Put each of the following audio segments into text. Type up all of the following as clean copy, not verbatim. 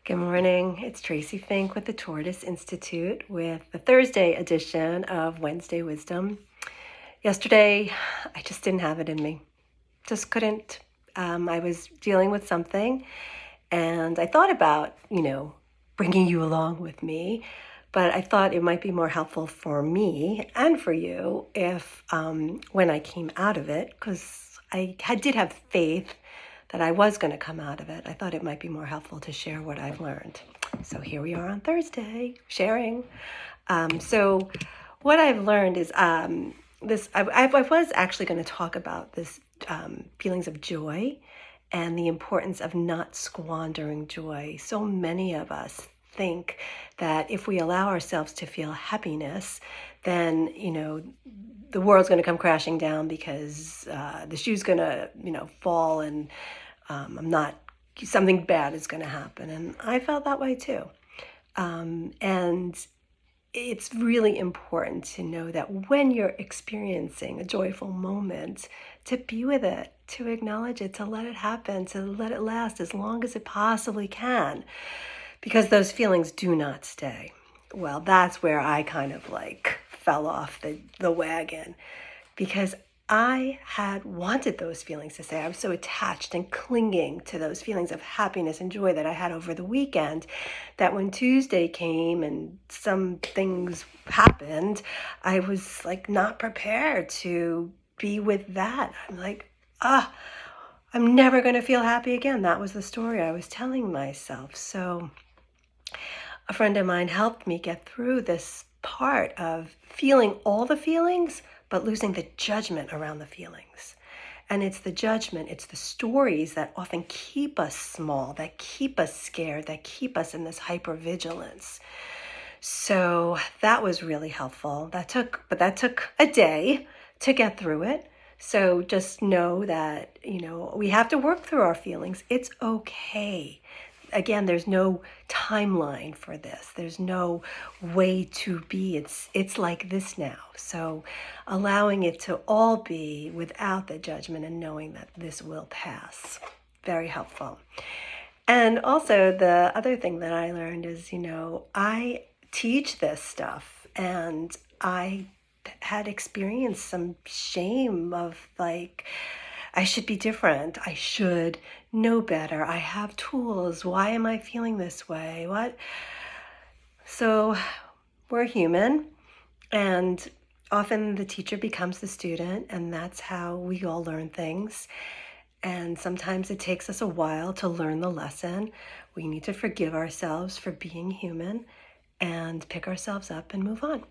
Good morning. It's Tracy Fink with the Tortoise Institute with the Thursday edition of Wednesday Wisdom. Yesterday, I just didn't have it in me. Just couldn't. I was dealing with something and I thought about, bringing you along with me, but I thought it might be more helpful for me and for you if when I came out of it, because did have faith that I was going to come out of it. I thought it might be more helpful to share what I've learned. So here we are on Thursday, sharing. So what I've learned is this. I was actually going to talk about this feelings of joy and the importance of not squandering joy. So many of us think that if we allow ourselves to feel happiness, then, the world's going to come crashing down because the shoe's going to, fall and something bad is going to happen. And I felt that way too. And it's really important to know that when you're experiencing a joyful moment, to be with it, to acknowledge it, to let it happen, to let it last as long as it possibly can, because those feelings do not stay. Well, that's where I kind of fell off the wagon, because I had wanted those feelings to stay. I was so attached and clinging to those feelings of happiness and joy that I had over the weekend that when Tuesday came and some things happened, I was not prepared to be with that. I'm never going to feel happy again. That was the story I was telling myself. So a friend of mine helped me get through this part of feeling all the feelings, but losing the judgment around the feelings. And it's the judgment, it's the stories that often keep us small, that keep us scared, that keep us in this hypervigilance. So that was really helpful. That took a day to get through it. So just know that, we have to work through our feelings. It's okay. Again, there's no timeline for this. There's no way to be. It's like this now. So allowing it to all be without the judgment and knowing that this will pass. Very helpful. And also the other thing that I learned is, I teach this stuff and I had experienced some shame of I should be different. I should know better. I have tools. Why am I feeling this way? What? So we're human, and often the teacher becomes the student, and that's how we all learn things. And sometimes it takes us a while to learn the lesson. We need to forgive ourselves for being human and pick ourselves up and move on.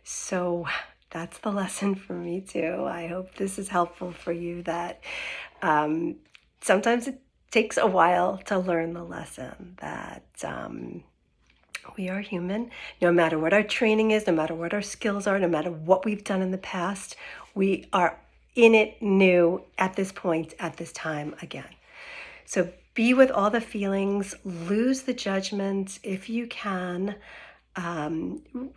So that's the lesson for me too. I hope this is helpful for you, that sometimes it takes a while to learn the lesson that we are human. No matter what our training is, no matter what our skills are, no matter what we've done in the past, we are in it new at this point, at this time again. So be with all the feelings, lose the judgment if you can.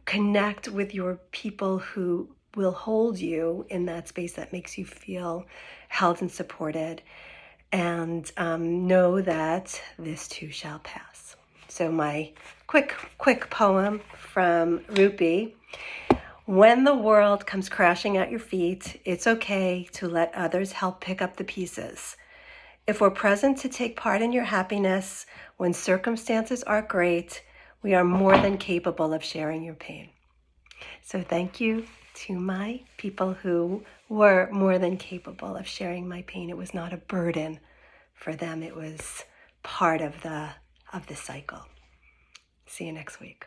Connect with your people who will hold you in that space that makes you feel held and supported, and know that this too shall pass. So my quick poem from Rupi: when the world comes crashing at your feet, it's okay to let others help pick up the pieces. If we're present to take part in your happiness when circumstances are great, we are more than capable of sharing your pain. So thank you to my people who were more than capable of sharing my pain. It was not a burden for them. It was part of the cycle. See you next week.